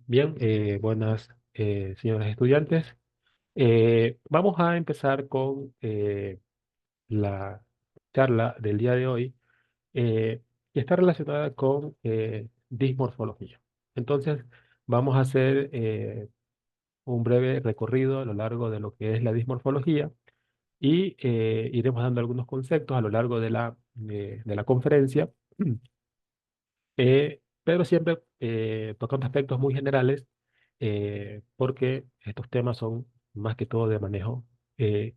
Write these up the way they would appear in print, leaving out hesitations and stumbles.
Bien, buenas señoras estudiantes. Vamos a empezar con la charla del día de hoy, que está relacionada con dismorfología. Entonces, vamos a hacer un breve recorrido a lo largo de lo que es la dismorfología y iremos dando algunos conceptos a lo largo de la conferencia. Pero siempre tocando aspectos muy generales, porque estos temas son más que todo de manejo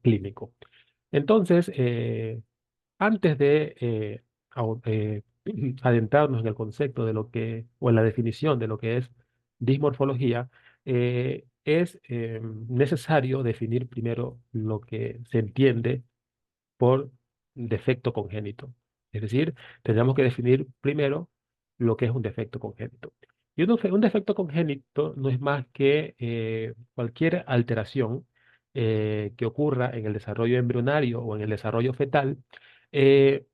clínico. Entonces, antes de adentrarnos en el concepto de lo que, o en la definición de lo que es dismorfología, es necesario definir primero lo que se entiende por defecto congénito. Es decir, tendríamos que definir primero lo que es un defecto congénito. Y un defecto congénito no es más que cualquier alteración que ocurra en el desarrollo embrionario o en el desarrollo fetal eh,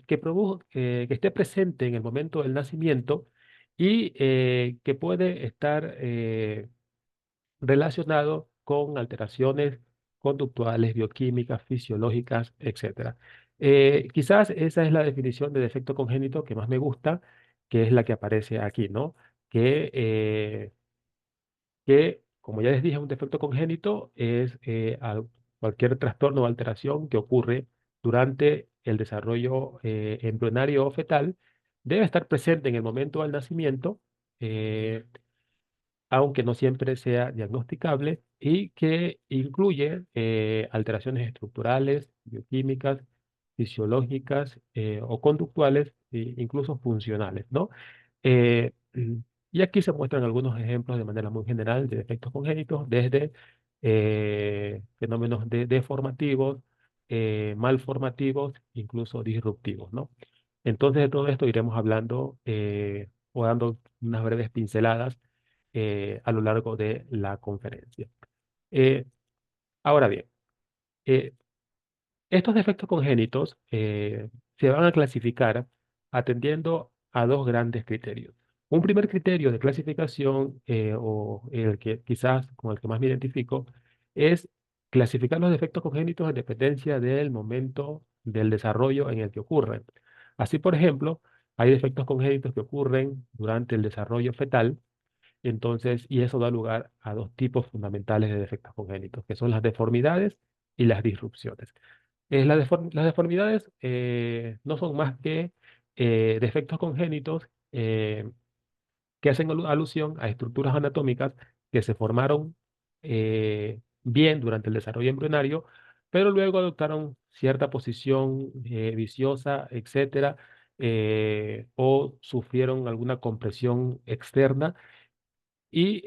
que esté presente en el momento del nacimiento y que puede estar relacionado con alteraciones conductuales, bioquímicas, fisiológicas, etcétera. Quizás esa es la definición de defecto congénito que más me gusta, que es la que aparece aquí, ¿no? Que, como ya les dije, un defecto congénito es cualquier trastorno o alteración que ocurre durante el desarrollo embrionario o fetal, debe estar presente en el momento del nacimiento. eh, Aunque no siempre sea diagnosticable, y que incluye alteraciones estructurales, bioquímicas, fisiológicas o conductuales, e incluso funcionales, ¿no? Eh, y aquí se muestran algunos ejemplos de manera muy general de defectos congénitos, desde fenómenos deformativos, malformativos, incluso disruptivos, ¿no? Entonces de todo esto iremos hablando o dando unas breves pinceladas a lo largo de la conferencia. Eh, Ahora bien, eh, estos defectos congénitos se van a clasificar atendiendo a dos grandes criterios. Un primer criterio de clasificación, o el que quizás con el que más me identifico, es clasificar los defectos congénitos en dependencia del momento del desarrollo en el que ocurren. Así, por ejemplo, hay defectos congénitos que ocurren durante el desarrollo fetal. Entonces, y eso da lugar a dos tipos fundamentales de defectos congénitos, que son las deformidades y las disrupciones. Las deformidades no son más que defectos congénitos que hacen alusión a estructuras anatómicas que se formaron bien durante el desarrollo embrionario, pero luego adoptaron cierta posición viciosa, etcétera, o sufrieron alguna compresión externa y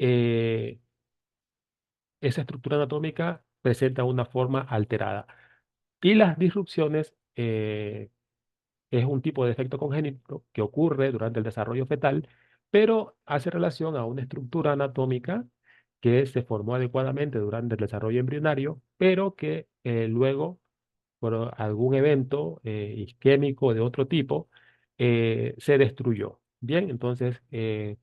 esa estructura anatómica presenta una forma alterada. Y las disrupciones es un tipo de defecto congénito que ocurre durante el desarrollo fetal, pero hace relación a una estructura anatómica que se formó adecuadamente durante el desarrollo embrionario, pero que luego, por algún evento isquémico de otro tipo, se destruyó. Bien, entonces,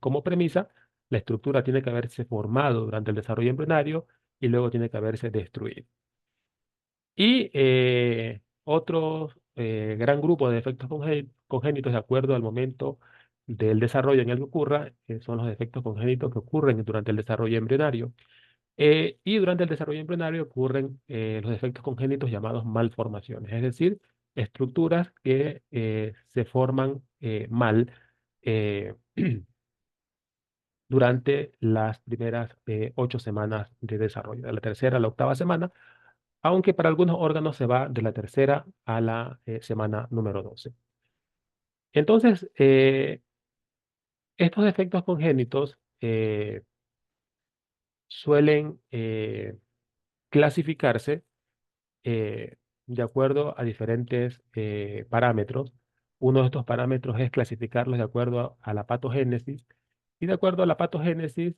como premisa, la estructura tiene que haberse formado durante el desarrollo embrionario y luego tiene que haberse destruido. Y otro gran grupo de defectos congénitos de acuerdo al momento del desarrollo en el que ocurra, son los defectos congénitos que ocurren durante el desarrollo embrionario. Y durante el desarrollo embrionario ocurren los defectos congénitos llamados malformaciones, es decir, estructuras que se forman mal eh, durante las primeras 8 semanas de desarrollo, de la tercera a la octava semana, aunque para algunos órganos se va de la tercera a la semana número 12. Entonces, estos defectos congénitos suelen clasificarse de acuerdo a diferentes parámetros. Uno de estos parámetros es clasificarlos de acuerdo a la patogénesis. Y de acuerdo a la patogénesis,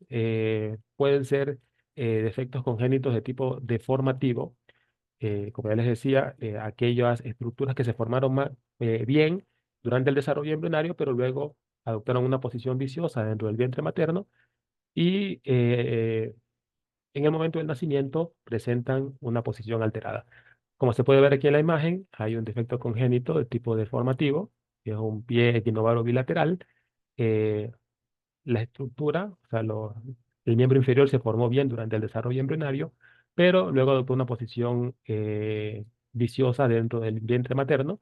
pueden ser defectos congénitos de tipo deformativo, como ya les decía, aquellas estructuras que se formaron bien durante el desarrollo embrionario, pero luego adoptaron una posición viciosa dentro del vientre materno y en el momento del nacimiento presentan una posición alterada. Como se puede ver aquí en la imagen, hay un defecto congénito de tipo deformativo, que es un pie equinovaro bilateral. Eh, la estructura, o sea, el miembro inferior se formó bien durante el desarrollo embrionario, pero luego adoptó una posición viciosa dentro del vientre materno,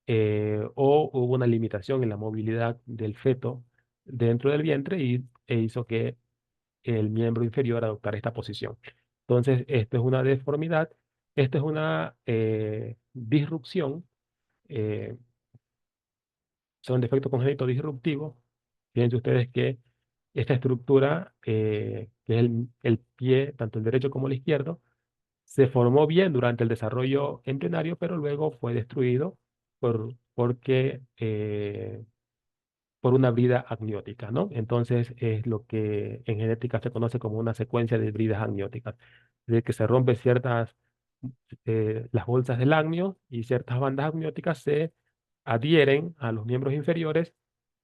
o hubo una limitación en la movilidad del feto dentro del vientre e hizo que el miembro inferior adoptara esta posición. Entonces, esto es una deformidad, esto es una disrupción, eh, son defectos congénitos disruptivos. Fíjense ustedes que esta estructura, que es el pie, tanto el derecho como el izquierdo, se formó bien durante el desarrollo embrionario, pero luego fue destruido porque por una brida amniótica, ¿no? Entonces es lo que en genética se conoce como una secuencia de bridas amnióticas, de que se rompen las bolsas del agnio y ciertas bandas amnióticas se adhieren a los miembros inferiores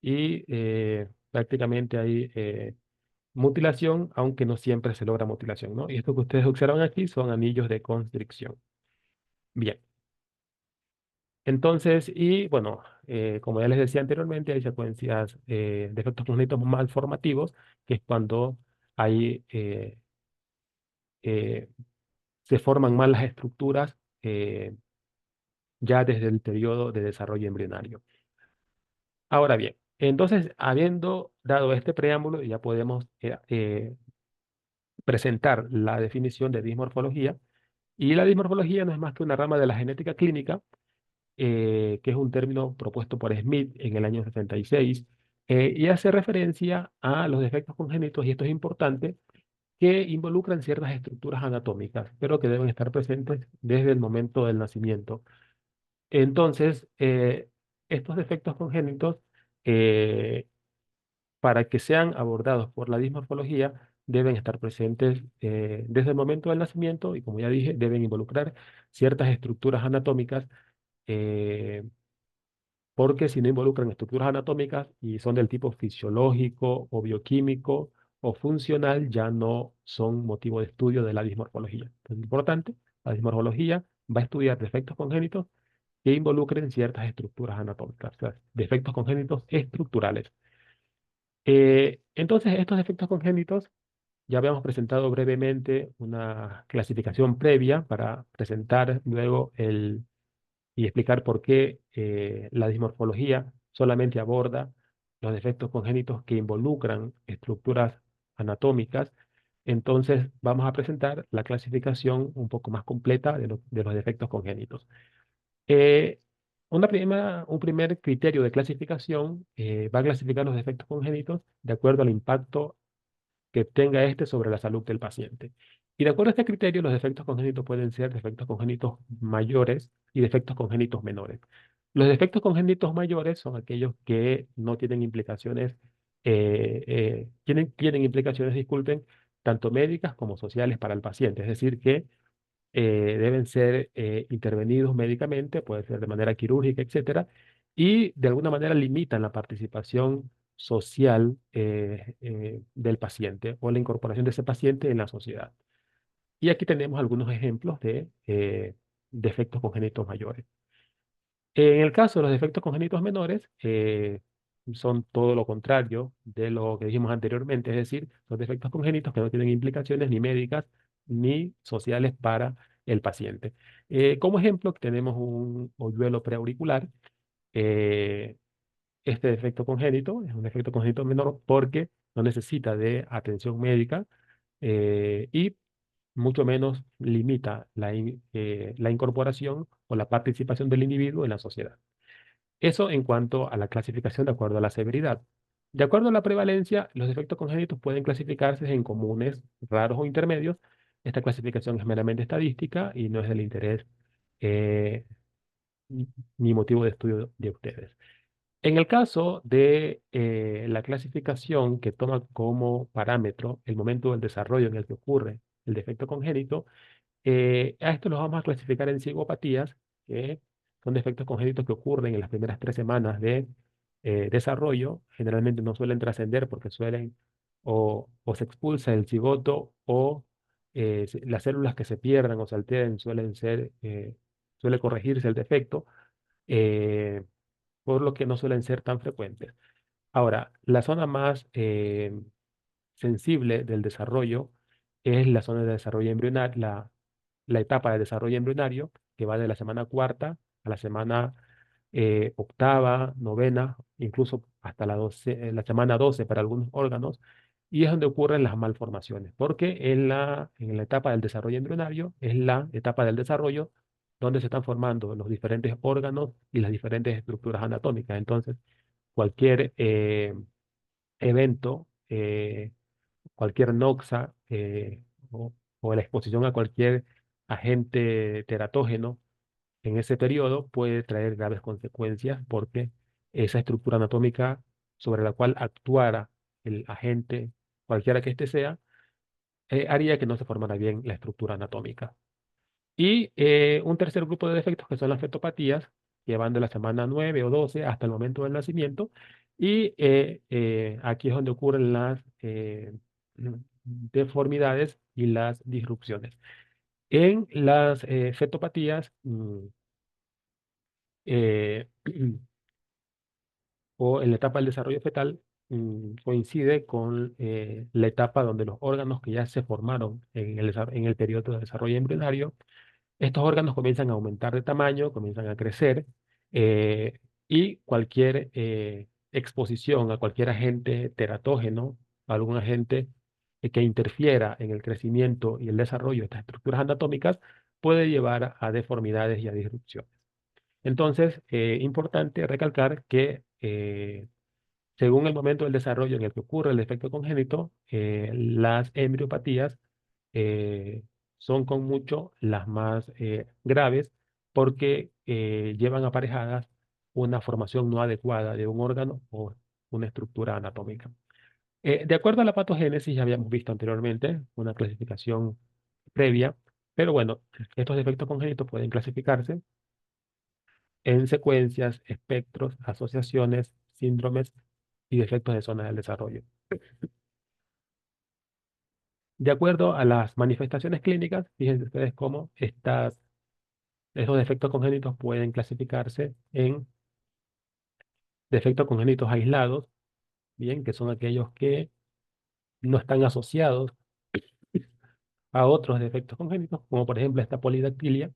y prácticamente hay mutilación, aunque no siempre se logra mutilación, ¿no? Y esto que ustedes observan aquí son anillos de constricción. Bien. Entonces, y bueno, como ya les decía anteriormente, hay secuencias de efectos congénitos malformativos, que es cuando hay, eh, se forman mal las estructuras ya desde el periodo de desarrollo embrionario. Ahora bien, entonces, habiendo dado este preámbulo, ya podemos presentar la definición de dismorfología. Y la dismorfología no es más que una rama de la genética clínica, que es un término propuesto por Smith en el año 66, y hace referencia a los defectos congénitos, y esto es importante, que involucran ciertas estructuras anatómicas, pero que deben estar presentes desde el momento del nacimiento. Entonces, estos defectos congénitos, eh, para que sean abordados por la dismorfología, deben estar presentes desde el momento del nacimiento y, como ya dije, deben involucrar ciertas estructuras anatómicas, eh, porque si no involucran estructuras anatómicas y son del tipo fisiológico o bioquímico o funcional, ya no son motivo de estudio de la dismorfología. Entonces, es importante, la dismorfología va a estudiar defectos congénitos que involucren ciertas estructuras anatómicas, o sea, defectos congénitos estructurales. Entonces, estos defectos congénitos, ya habíamos presentado brevemente una clasificación previa para presentar luego y explicar por qué la dismorfología solamente aborda los defectos congénitos que involucran estructuras anatómicas. Entonces, vamos a presentar la clasificación un poco más completa de los defectos congénitos. Eh, un primer criterio de clasificación va a clasificar los defectos congénitos de acuerdo al impacto que tenga este sobre la salud del paciente. Y de acuerdo a este criterio, los defectos congénitos pueden ser defectos congénitos mayores y defectos congénitos menores. Los defectos congénitos mayores son aquellos que no tienen implicaciones, tienen implicaciones, disculpen, tanto médicas como sociales para el paciente. Es decir, que deben ser intervenidos médicamente, puede ser de manera quirúrgica, etcétera, y de alguna manera limitan la participación social del paciente o la incorporación de ese paciente en la sociedad. Y aquí tenemos algunos ejemplos de defectos congénitos mayores. En el caso de los defectos congénitos menores, son todo lo contrario de lo que dijimos anteriormente, es decir, son defectos congénitos que no tienen implicaciones ni médicas ni sociales para el paciente. Como ejemplo, tenemos un hoyuelo preauricular. eh, este defecto congénito es un defecto congénito menor porque no necesita de atención médica, y mucho menos limita la incorporación o la participación del individuo en la sociedad. Eso en cuanto a la clasificación de acuerdo a la severidad. De acuerdo a la prevalencia, los defectos congénitos pueden clasificarse en comunes, raros o intermedios. Esta clasificación es meramente estadística y no es del interés eh, ni motivo de estudio de ustedes. En el caso de la clasificación que toma como parámetro el momento del desarrollo en el que ocurre el defecto congénito, a esto los vamos a clasificar en cigopatías, que son defectos congénitos que ocurren en las primeras 3 semanas de desarrollo. Generalmente no suelen trascender porque suelen o se expulsa el cigoto o las células que se pierdan o se alteren suele corregirse el defecto, eh, por lo que no suelen ser tan frecuentes. Ahora, la zona más sensible del desarrollo es la zona de desarrollo embrionario, la etapa de desarrollo embrionario, que va de la semana cuarta a la semana octava, novena, incluso hasta la semana 12 para algunos órganos, y es donde ocurren las malformaciones, porque en la etapa del desarrollo embrionario es la etapa del desarrollo donde se están formando los diferentes órganos y las diferentes estructuras anatómicas. Entonces, cualquier evento, cualquier noxa o la exposición a cualquier agente teratógeno en ese periodo puede traer graves consecuencias porque esa estructura anatómica sobre la cual actuara el agente, cualquiera que éste sea, haría que no se formara bien la estructura anatómica. Y un tercer grupo de defectos que son las fetopatías, que van de la semana 9 o 12 hasta el momento del nacimiento. Y aquí es donde ocurren las deformidades y las disrupciones. En las fetopatías eh, o en la etapa del desarrollo fetal, coincide con la etapa donde los órganos que ya se formaron en el periodo de desarrollo embrionario, estos órganos comienzan a aumentar de tamaño, comienzan a crecer, eh, y cualquier exposición a cualquier agente teratógeno, algún agente que interfiera en el crecimiento y el desarrollo de estas estructuras anatómicas, puede llevar a deformidades y a disrupciones. Entonces, importante recalcar que según el momento del desarrollo en el que ocurre el defecto congénito, las embriopatías eh, son con mucho las más graves porque llevan aparejadas una formación no adecuada de un órgano o una estructura anatómica. De acuerdo a la patogénesis, ya habíamos visto anteriormente una clasificación previa, pero bueno, estos defectos congénitos pueden clasificarse en secuencias, espectros, asociaciones, síndromes y defectos de zona del desarrollo. De acuerdo a las manifestaciones clínicas, fíjense ustedes cómo estos defectos congénitos pueden clasificarse en defectos congénitos aislados, bien, que son aquellos que no están asociados a otros defectos congénitos, como por ejemplo esta polidactilia,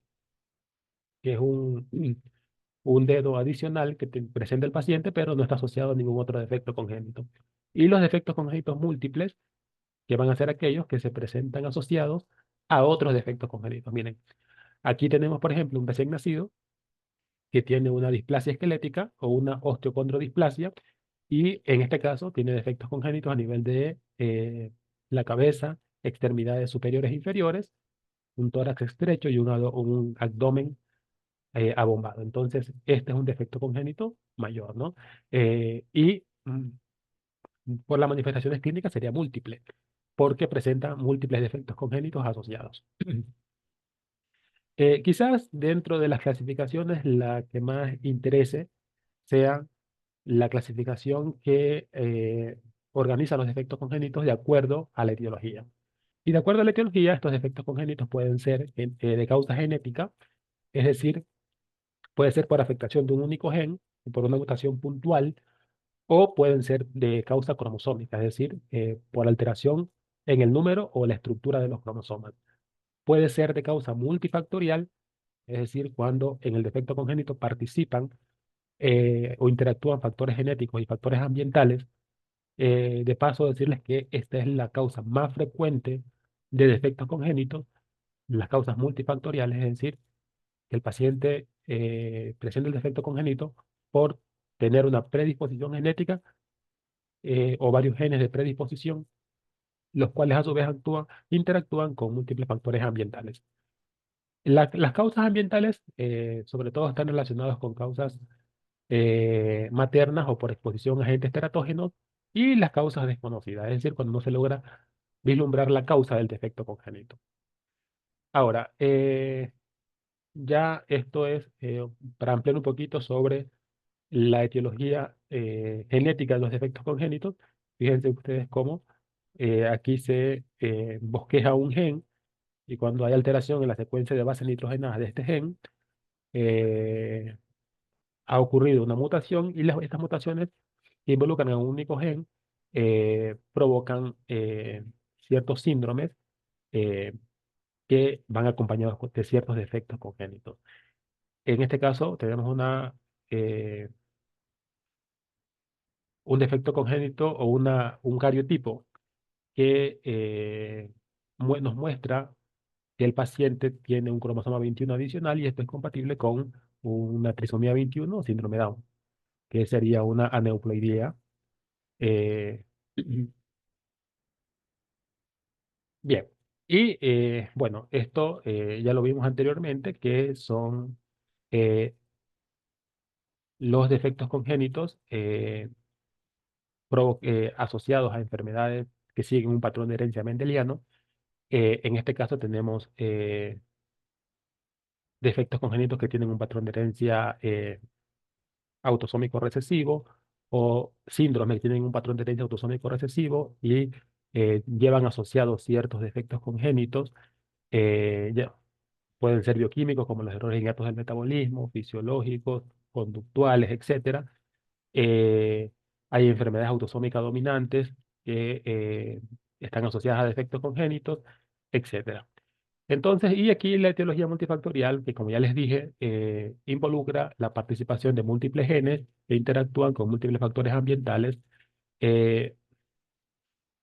que es un dedo adicional que presenta el paciente, pero no está asociado a ningún otro defecto congénito. Y los defectos congénitos múltiples, que van a ser aquellos que se presentan asociados a otros defectos congénitos. Miren, aquí tenemos, por ejemplo, un recién nacido que tiene una displasia esquelética o una osteocondrodisplasia, y en este caso tiene defectos congénitos a nivel de la cabeza, extremidades superiores e inferiores, un tórax estrecho y un abdomen abombado. Entonces, este es un defecto congénito mayor, ¿no? Por las manifestaciones clínicas sería múltiple, porque presenta múltiples defectos congénitos asociados. Quizás dentro de las clasificaciones la que más interese sea la clasificación que organiza los defectos congénitos de acuerdo a la etiología. Y de acuerdo a la etiología, estos defectos congénitos pueden ser de causa genética, es decir, puede ser por afectación de un único gen, por una mutación puntual, o pueden ser de causa cromosómica, es decir, por alteración en el número o la estructura de los cromosomas. Puede ser de causa multifactorial, es decir, cuando en el defecto congénito participan o interactúan factores genéticos y factores ambientales. De paso, decirles que esta es la causa más frecuente de defectos congénitos, las causas multifactoriales, es decir, que el paciente presenta el defecto congénito por tener una predisposición genética o varios genes de predisposición, los cuales a su vez interactúan con múltiples factores ambientales. Las causas ambientales, sobre todo, están relacionadas con causas maternas o por exposición a agentes teratógenos, y las causas desconocidas, es decir, cuando no se logra vislumbrar la causa del defecto congénito. Ahora, ya esto es para ampliar un poquito sobre la etiología genética de los defectos congénitos. Fíjense ustedes cómo aquí se bosqueja un gen y cuando hay alteración en la secuencia de bases nitrogenadas de este gen, eh, ha ocurrido una mutación y estas mutaciones que involucran a un único gen provocan ciertos síndromes eh, que van acompañados de ciertos defectos congénitos. En este caso, tenemos eh, un defecto congénito o un cariotipo que nos muestra que el paciente tiene un cromosoma 21 adicional y esto es compatible con una trisomía 21 o síndrome Down, que sería una aneuploidea. eh, Bien, y bueno, esto ya lo vimos anteriormente, que son eh, los defectos congénitos asociados a enfermedades que siguen un patrón de herencia mendeliano. En este caso tenemos defectos congénitos que tienen un patrón de herencia autosómico recesivo o síndromes que tienen un patrón de herencia autosómico recesivo y llevan asociados ciertos defectos congénitos. Ya, pueden ser bioquímicos como los errores innatos del metabolismo, fisiológicos, conductuales, etcétera. Eh, Hay enfermedades autosómicas dominantes que están asociadas a defectos congénitos, etcétera. Entonces, y aquí la etiología multifactorial, que como ya les dije, involucra la participación de múltiples genes que interactúan con múltiples factores ambientales eh,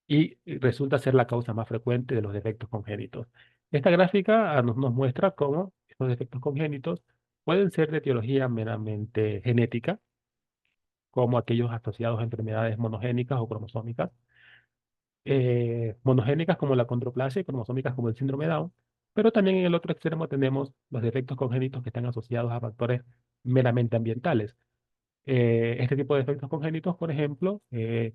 y resulta ser la causa más frecuente de los defectos congénitos. Esta gráfica nos muestra cómo estos defectos congénitos pueden ser de etiología meramente genética, como aquellos asociados a enfermedades monogénicas o cromosómicas, monogénicas como la condroplasia y cromosómicas como el síndrome Down, pero también en el otro extremo tenemos los defectos congénitos que están asociados a factores meramente ambientales. Este tipo de defectos congénitos, por ejemplo, eh,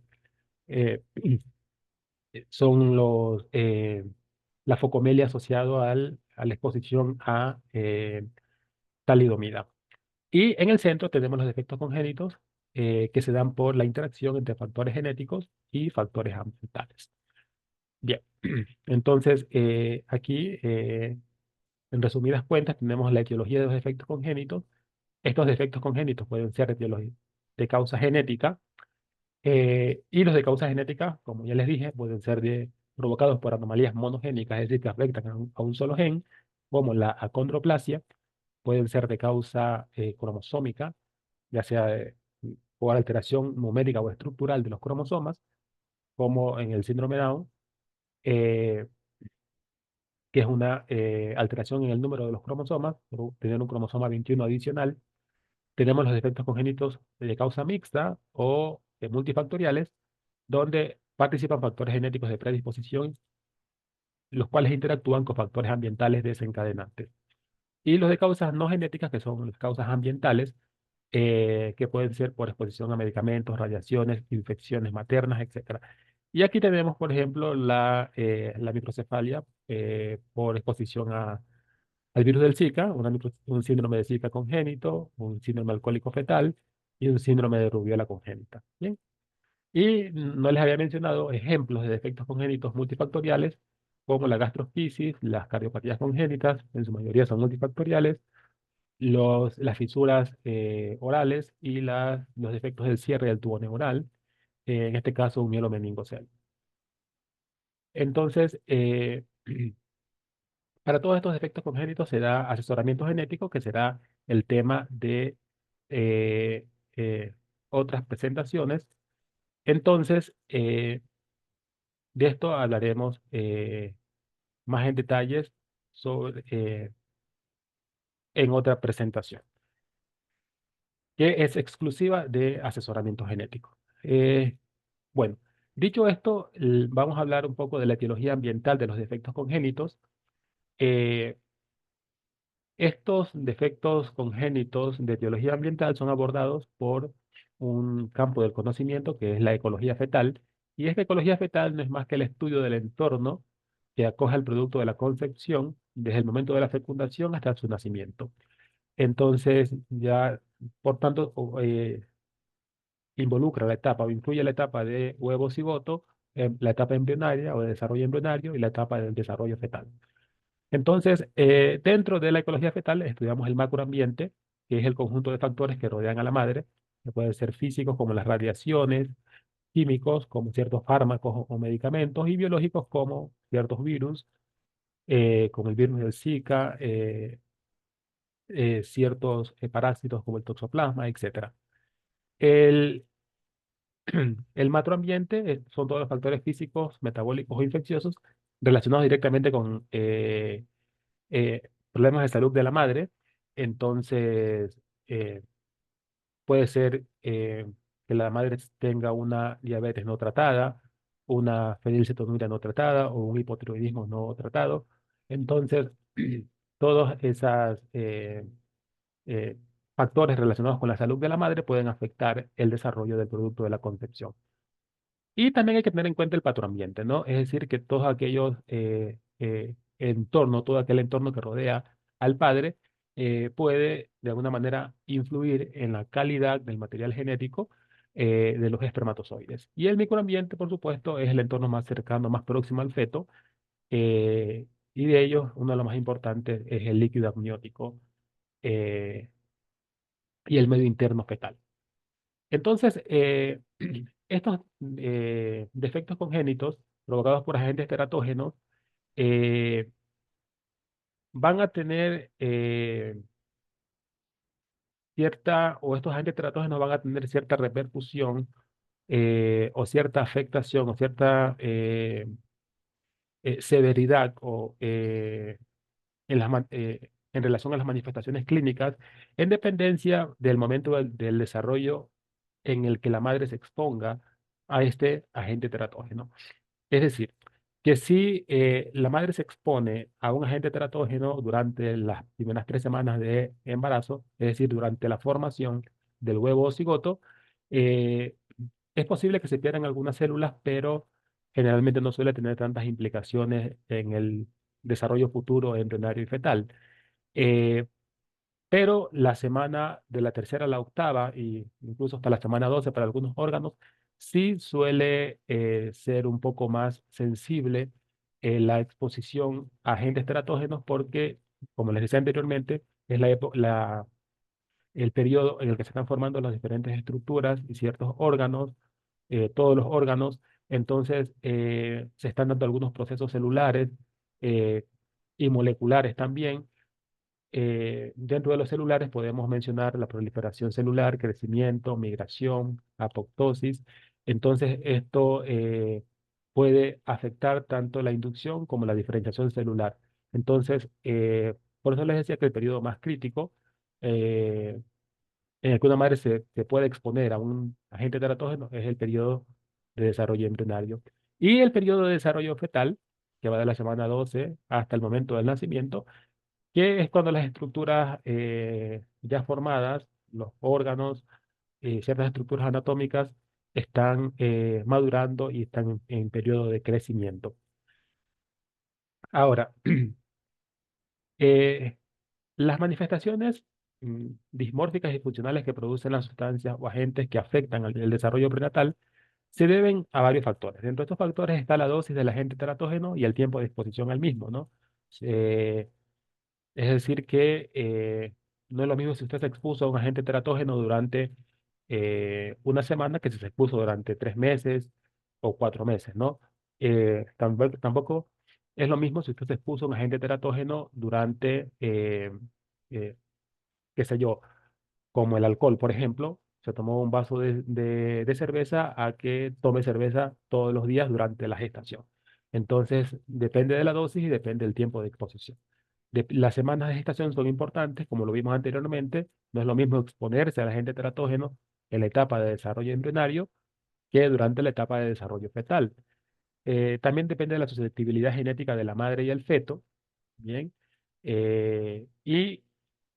son la focomelia asociado a la exposición a talidomida. Y en el centro tenemos los defectos congénitos que se dan por la interacción entre factores genéticos y factores ambientales. Bien, entonces aquí, en resumidas cuentas, tenemos la etiología de los defectos congénitos. Estos defectos congénitos pueden ser de causa genética y los de causa genética, como ya les dije, pueden ser provocados por anomalías monogénicas, es decir, que afectan a un solo gen, como la acondroplasia, pueden ser de causa cromosómica, ya sea por alteración numérica o estructural de los cromosomas, como en el síndrome Down, eh, que es una alteración en el número de los cromosomas, por tener un cromosoma 21 adicional. Tenemos los defectos congénitos de causa mixta o multifactoriales, donde participan factores genéticos de predisposición, los cuales interactúan con factores ambientales desencadenantes. Y los de causas no genéticas, que son las causas ambientales, que pueden ser por exposición a medicamentos, radiaciones, infecciones maternas, etcétera. Y aquí tenemos, por ejemplo, la microcefalia por exposición al virus del Zika, un síndrome de Zika congénito, un síndrome alcohólico fetal y un síndrome de rubiola congénita. Bien. Y no les había mencionado ejemplos de defectos congénitos multifactoriales, como la gastrospisis, las cardiopatías congénitas, en su mayoría son multifactoriales, las fisuras orales y los defectos del cierre del tubo neural, en este caso un mielomeningocele. Entonces, para todos estos defectos congénitos se da asesoramiento genético, que será el tema de eh, otras presentaciones. Entonces, de esto hablaremos más en detalles en otra presentación, que es exclusiva de asesoramiento genético. Bueno, dicho esto, vamos a hablar un poco de la etiología ambiental de los defectos congénitos. Eh, Estos defectos congénitos de etiología ambiental son abordados por un campo del conocimiento que es la ecología fetal. Y esta ecología fetal no es más que el estudio del entorno que acoge al producto de la concepción desde el momento de la fecundación hasta su nacimiento. Entonces, ya, por tanto, involucra la etapa o incluye la etapa de huevo cigoto la etapa embrionaria o de desarrollo embrionario y la etapa del desarrollo fetal. Entonces, dentro de la ecología fetal estudiamos el macroambiente, que es el conjunto de factores que rodean a la madre, que pueden ser físicos como las radiaciones, químicos como ciertos fármacos o medicamentos y biológicos como ciertos virus, como el virus del Zika, ciertos parásitos como el toxoplasma, etcétera. El, el macroambiente son todos los factores físicos, metabólicos o infecciosos relacionados directamente con problemas de salud de la madre. Entonces, eh, puede ser que la madre tenga una diabetes no tratada, una fenilcetonuria no tratada o un hipotiroidismo no tratado. Entonces, todos esos eh, factores relacionados con la salud de la madre pueden afectar el desarrollo del producto de la concepción. Y también hay que tener en cuenta el patroambiente, ¿no? Es decir, que todos aquellos entornos, todo aquel entorno que rodea al padre puede de alguna manera influir en la calidad del material genético de los espermatozoides. Y el microambiente, por supuesto, es el entorno más cercano, más próximo al feto, y de ellos uno de los más importantes es el líquido amniótico eh, y el medio interno fetal. Entonces, estos defectos congénitos provocados por agentes teratógenos eh, van a tener o estos agentes teratógenos van a tener cierta repercusión o cierta afectación o cierta severidad en relación a las manifestaciones clínicas en dependencia del momento del desarrollo en el que la madre se exponga a este agente teratógeno. Es decir, que si la madre se expone a un agente teratógeno durante las primeras 3 semanas de embarazo, es decir, durante la formación del huevo o cigoto, eh, es posible que se pierdan algunas células, pero generalmente no suele tener tantas implicaciones en el desarrollo futuro embrionario y fetal. Eh, pero la semana de la tercera a la octava, y incluso hasta la semana 12 para algunos órganos, sí suele ser un poco más sensible la exposición a agentes teratógenos porque, como les decía anteriormente, es el periodo en el que se están formando las diferentes estructuras y ciertos órganos, todos los órganos. Entonces, se están dando algunos procesos celulares eh, y moleculares también. Dentro de los celulares podemos mencionar la proliferación celular, crecimiento, migración, apoptosis. Entonces, esto puede afectar tanto la inducción como la diferenciación celular. Entonces, por eso les decía que el periodo más crítico eh, en el que una madre se puede exponer a un agente teratógeno es el periodo de desarrollo embrionario. Y el periodo de desarrollo fetal, que va de la semana 12 hasta el momento del nacimiento, que es cuando las estructuras ya formadas, los órganos, ciertas estructuras anatómicas están madurando y están en periodo de crecimiento. Ahora, eh, las manifestaciones dismórficas y funcionales que producen las sustancias o agentes que afectan el desarrollo prenatal se deben a varios factores. Dentro de estos factores está la dosis del agente teratógeno y el tiempo de exposición al mismo, ¿no? Eh, Es decir, que no es lo mismo si usted se expuso a un agente teratógeno durante una semana que si se expuso durante 3 meses o 4 meses, ¿no? Tampoco es lo mismo si usted se expuso a un agente teratógeno durante, eh, qué sé yo, como el alcohol, por ejemplo, se tomó un vaso de cerveza a que tome cerveza todos los días durante la gestación. Entonces, depende de la dosis y depende del tiempo de exposición. Las semanas de gestación son importantes, como lo vimos anteriormente. No es lo mismo exponerse al agente teratógeno en la etapa de desarrollo embrionario que durante la etapa de desarrollo fetal. También depende de la susceptibilidad genética de la madre y el feto, ¿bien? Y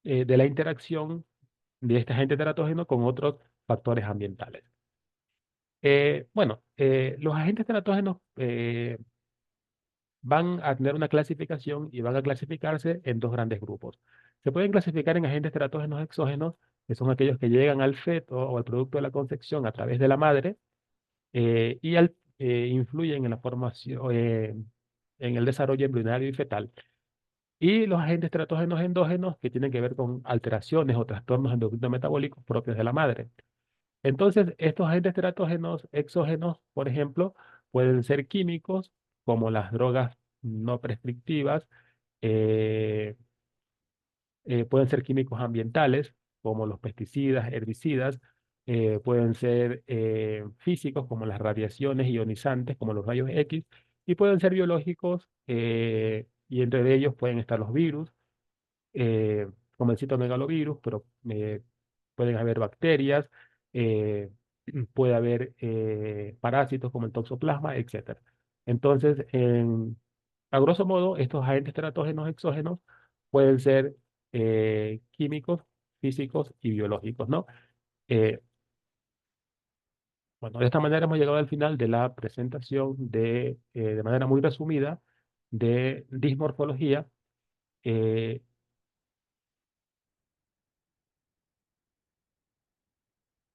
de la interacción de este agente teratógeno con otros factores ambientales. Bueno, los agentes teratógenos van a tener una clasificación y van a clasificarse en dos grandes grupos. Se pueden clasificar en agentes teratógenos exógenos, que son aquellos que llegan al feto o al producto de la concepción a través de la madre y al influyen en la formación, en el desarrollo embrionario y fetal. Y los agentes teratógenos endógenos que tienen que ver con alteraciones o trastornos endocrinos metabólicos propios de la madre. Entonces, estos agentes teratógenos exógenos, por ejemplo, pueden ser químicos, como las drogas no prescriptivas, eh, pueden ser químicos ambientales, como los pesticidas, herbicidas, pueden ser físicos, como las radiaciones ionizantes, como los rayos X, y pueden ser biológicos, y entre ellos pueden estar los virus, eh, como el citomegalovirus, pero pueden haber bacterias, eh, puede haber parásitos como el toxoplasma, etcétera. Entonces, a grosso modo, estos agentes teratógenos exógenos pueden ser químicos, físicos y biológicos, ¿no? Eh, bueno, de esta manera hemos llegado al final de la presentación de manera muy resumida, de dismorfología.